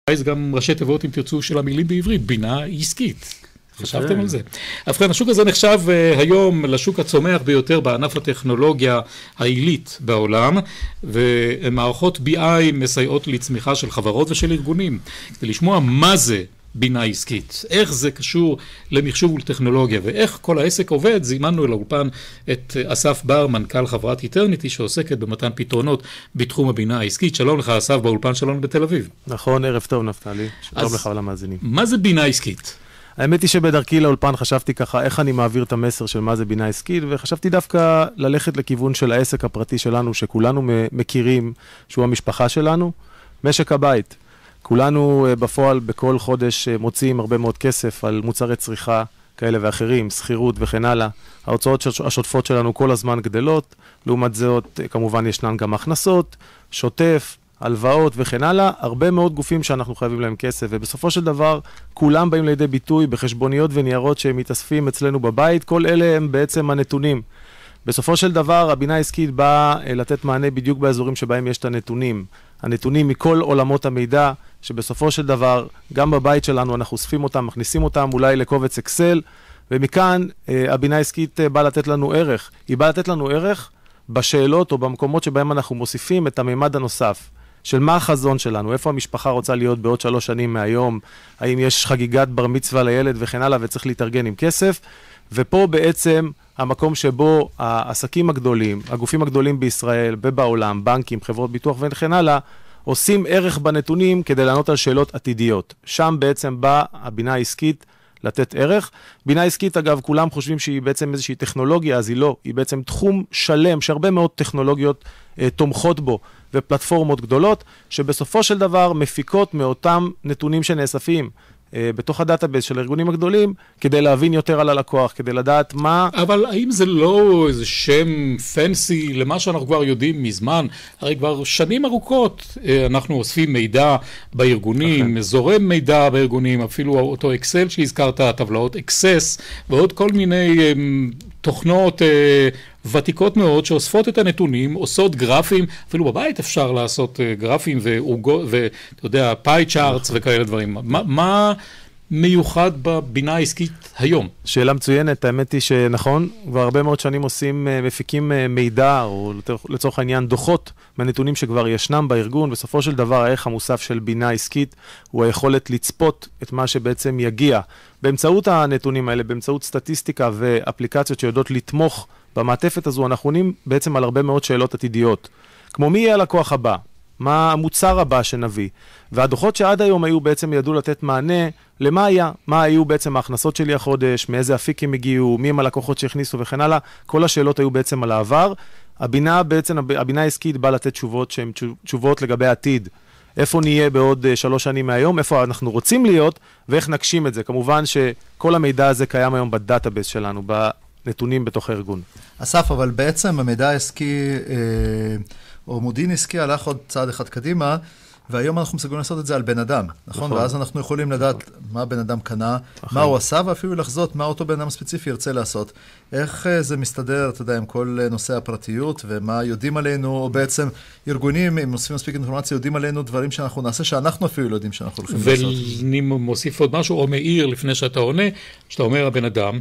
זה גם ראשי תיבות, אם תרצו, של המילים בעברית, בינה עסקית. חשבתם על זה? ובכן, השוק הזה נחשב היום לשוק הצומח ביותר בענף הטכנולוגיה העילית בעולם, ומערכות BI מסייעות לצמיחה של חברות ושל ארגונים. כדי לשמוע מה זה בינה עסקית, איך זה קשור למחשוב ולטכנולוגיה, ואיך כל העסק עובד, זימנו אל האולפן את אסף בר, מנכ"ל חברת איטרניטי, שעוסקת במתן פתרונות בתחום הבינה העסקית. שלום לך, אסף, באולפן שלנו בתל אביב. נכון, ערב טוב נפתלי, שלום לך ולמאזינים. מה זה בינה עסקית? האמת היא שבדרכי לאולפן חשבתי ככה, איך אני מעביר את המסר של מה זה בינה עסקית, וחשבתי דווקא ללכת לכיוון של העסק הפרטי שלנו, שכולנו מכירים, שהוא המשפחה שלנו, משק הבית. כולנו בפועל בכל חודש מוציאים הרבה מאוד כסף על מוצרי צריכה כאלה ואחרים, שכירות וכן הלאה. ההוצאות השוטפות שלנו כל הזמן גדלות, לעומת זאת כמובן ישנן גם הכנסות, שוטף, הלוואות וכן הלאה, הרבה מאוד גופים שאנחנו חייבים להם כסף, ובסופו של דבר כולם באים לידי ביטוי בחשבוניות וניירות שהם מתאספים אצלנו בבית, כל אלה הם בעצם הנתונים. בסופו של דבר הבינה העסקית באה לתת מענה בדיוק באזורים שבהם יש את הנתונים. הנתונים מכל עולמות המידע, שבסופו של דבר גם בבית שלנו אנחנו אוספים אותם, מכניסים אותם אולי לקובץ אקסל, ומכאן הבינה העסקית באה לתת לנו ערך. היא באה לתת לנו ערך בשאלות או במקומות שבהם אנחנו מוסיפים את הממד הנוסף. של מה החזון שלנו, איפה המשפחה רוצה להיות בעוד 3 שנים מהיום, האם יש חגיגת בר מצווה לילד וכן הלאה וצריך להתארגן עם כסף, ופה בעצם המקום שבו העסקים הגדולים, הגופים הגדולים בישראל ובעולם, בנקים, חברות ביטוח וכן הלאה, עושים ערך בנתונים כדי לענות על שאלות עתידיות. שם בעצם באה הבינה העסקית לתת ערך. בינה עסקית, אגב, כולם חושבים שהיא בעצם איזושהי טכנולוגיה, אז היא לא. היא בעצם תחום שלם, שהרבה מאוד טכנולוגיות תומכות בו, ופלטפורמות גדולות, שבסופו של דבר מפיקות מאותם נתונים שנאספים בתוך הדאטאבייס של הארגונים הגדולים, כדי להבין יותר על הלקוח, כדי לדעת מה... אבל האם זה לא איזה שם פנסי למה שאנחנו כבר יודעים מזמן? הרי כבר שנים ארוכות אנחנו אוספים מידע בארגונים, זורם מידע בארגונים, אפילו אותו אקסל שהזכרת, טבלאות אקסס, ועוד כל מיני תוכנות ותיקות מאוד שאוספות את הנתונים, עושות גרפים, אפילו בבית אפשר לעשות גרפים ואתה יודע, פאי צ'ארטס וכאלה דברים. מה מיוחד בבינה העסקית היום? שאלה מצוינת, האמת היא שנכון, כבר הרבה מאוד שנים מפיקים מידע, או לצורך העניין דוחות מהנתונים שכבר ישנם בארגון. בסופו של דבר הערך המוסף של בינה עסקית הוא היכולת לצפות את מה שבעצם יגיע. באמצעות הנתונים האלה, באמצעות סטטיסטיקה ואפליקציות שיודעות לתמוך במעטפת הזו, אנחנו עונים בעצם על הרבה מאוד שאלות עתידיות. כמו מי יהיה הלקוח הבא? מה המוצר הבא שנביא? והדוחות שעד היום היו בעצם ידעו לתת מענה למה היה, מה היו בעצם ההכנסות שלי החודש, מאיזה אפיק הם הגיעו, מי הם הלקוחות שהכניסו וכן הלאה. כל השאלות היו בעצם על העבר. הבינה העסקית באה לתת תשובות שהן תשובות לגבי העתיד. איפה נהיה בעוד 3 שנים מהיום, איפה אנחנו רוצים להיות, ואיך נגשים את זה. כמובן שכל המידע הזה קיים היום בדאטאבייס שלנו, נתונים בתוך הארגון. אסף, אבל בעצם המידע העסקי או מודיעין עסקי הלך עוד צעד אחד קדימה, והיום אנחנו מסוגלים לעשות את זה על בן אדם, נכון? ואז אנחנו יכולים לדעת מה בן אדם קנה, מה הוא עשה, ואפילו לחזות מה אותו בן אדם ספציפי ירצה לעשות. איך זה מסתדר, אתה יודע, עם כל נושא הפרטיות, ומה יודעים עלינו, או בעצם ארגונים, אם מוסיפים מספיק אינפורמציה, יודעים עלינו דברים שאנחנו נעשה, שאנחנו אפילו לא יודעים שאנחנו הולכים לעשות. ואני מוסיף עוד משהו, או מאיר לפני שאתה עונה, שאתה אומר הבן אדם,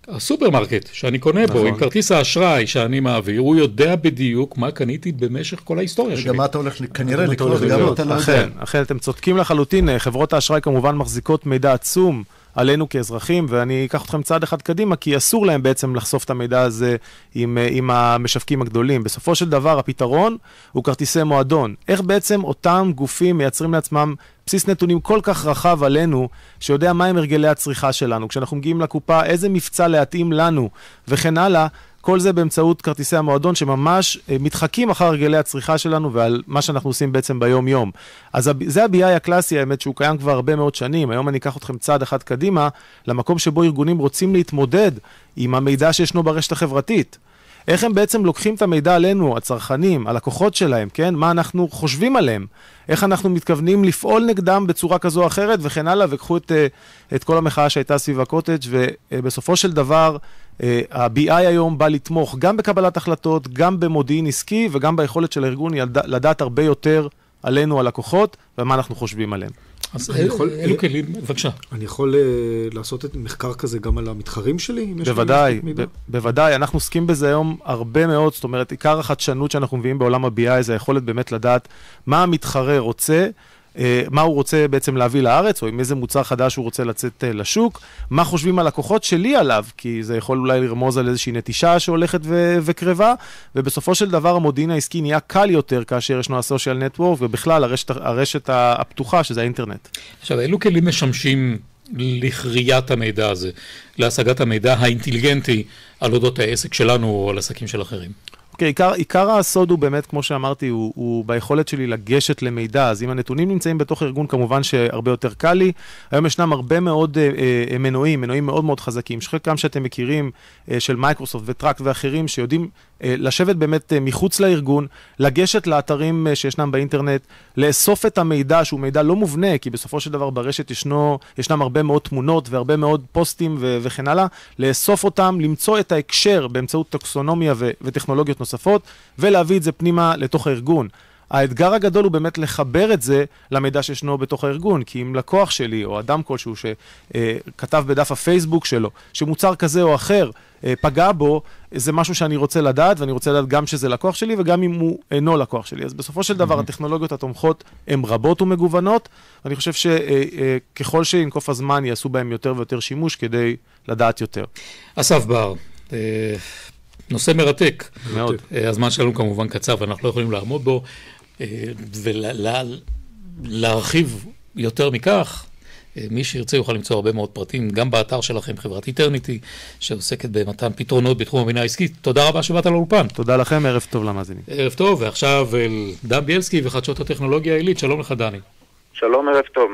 הסופרמרקט שאני קונה בו, עם כרטיס האשראי שאני מעביר, הוא יודע בדיוק מה קניתי במשך כל ההיסטוריה שלי. וגם מה אתה הולך כנראה לקרוא, וגם אתה לא יודע. אכן, אתם צודקים לחלוטין, חברות האשראי כמובן מחזיקות מידע עצום עלינו כאזרחים, ואני אקח אתכם צעד אחד קדימה, כי אסור להם בעצם לחשוף את המידע הזה עם המשווקים הגדולים. בסופו של דבר, הפתרון הוא כרטיסי מועדון. איך בעצם אותם גופים מייצרים לעצמם בסיס נתונים כל כך רחב עלינו, שיודע מה הם הרגלי הצריכה שלנו, כשאנחנו מגיעים לקופה, איזה מבצע להתאים לנו, וכן הלאה, כל זה באמצעות כרטיסי המועדון שממש מתחקים אחר הרגלי הצריכה שלנו ועל מה שאנחנו עושים בעצם ביום יום. אז זה ה-BI הקלאסי, האמת שהוא קיים כבר הרבה מאוד שנים. היום אני אקח אתכם צעד אחד קדימה, למקום שבו ארגונים רוצים להתמודד עם המידע שישנו ברשת החברתית. איך הם בעצם לוקחים את המידע עלינו, הצרכנים, הלקוחות שלהם, כן? מה אנחנו חושבים עליהם? איך אנחנו מתכוונים לפעול נגדם בצורה כזו או אחרת, וכן הלאה, וקחו את כל המחאה שהייתה סביב הקוטג', ובסופו של דבר, ה-BI היום בא לתמוך גם בקבלת החלטות, גם במודיעין עסקי, וגם ביכולת של הארגון לדעת הרבה יותר עלינו הלקוחות ומה אנחנו חושבים עליהם. אז אלו כלים, בבקשה. אני יכול לעשות את מחקר כזה גם על המתחרים שלי? בוודאי, אנחנו עוסקים בזה היום הרבה מאוד, זאת אומרת, עיקר החדשנות שאנחנו מביאים בעולם ה-BI זה היכולת באמת לדעת מה המתחרה רוצה, מה הוא רוצה בעצם להביא לארץ, או עם איזה מוצר חדש הוא רוצה לצאת לשוק, מה חושבים הלקוחות שלי עליו, כי זה יכול אולי לרמוז על איזושהי נטישה שהולכת וקרבה, ובסופו של דבר המודיעין העסקי נהיה קל יותר כאשר ישנו הסושיאל נטוורק, ובכלל הרשת הפתוחה, שזה האינטרנט. עכשיו, אילו כלים משמשים לכריית המידע הזה, להשגת המידע האינטליגנטי על אודות העסק שלנו או על עסקים של אחרים? אוקיי, עיקר הסוד הוא באמת, כמו שאמרתי, הוא ביכולת שלי לגשת למידע. אז אם הנתונים נמצאים בתוך ארגון, כמובן שהרבה יותר קל לי. היום ישנם הרבה מאוד מנועים מאוד מאוד חזקים, שחלקם שאתם מכירים של מייקרוסופט וטראק ואחרים, שיודעים לשבת באמת מחוץ לארגון, לגשת לאתרים שישנם באינטרנט, לאסוף את המידע שהוא מידע לא מובנה, כי בסופו של דבר ברשת ישנם הרבה מאוד תמונות והרבה מאוד פוסטים וכן הלאה, לאסוף אותם, למצוא את ההקשר באמצעות טקסונומיה וטכנולוגיות נוספות, ולהביא את זה פנימה לתוך הארגון. האתגר הגדול הוא באמת לחבר את זה למידע שישנו בתוך הארגון, כי אם לקוח שלי או אדם כלשהו שכתב בדף הפייסבוק שלו, שמוצר כזה או אחר פגע בו, זה משהו שאני רוצה לדעת, ואני רוצה לדעת גם שזה לקוח שלי, וגם אם הוא אינו לקוח שלי. אז בסופו של דבר, הטכנולוגיות התומכות הן רבות ומגוונות, ואני חושב שככל שינקוף הזמן, יעשו בהם יותר ויותר שימוש כדי לדעת יותר. אסף בר, נושא מרתק. מאוד. הזמן שלנו כמובן קצר, ואנחנו לא יכולים לעמוד בו, ולהרחיב יותר מכך, מי שירצה יוכל למצוא הרבה מאוד פרטים, גם באתר שלכם, חברת איטרניטי, שעוסקת במתן פתרונות בתחום הבינה העסקית. תודה רבה שבאת לאולפן. תודה לכם, ערב טוב למאזינים. ערב טוב, ועכשיו דן ביאלסקי וחדשות הטכנולוגיה העילית. שלום לך, דני. שלום, ערב טוב.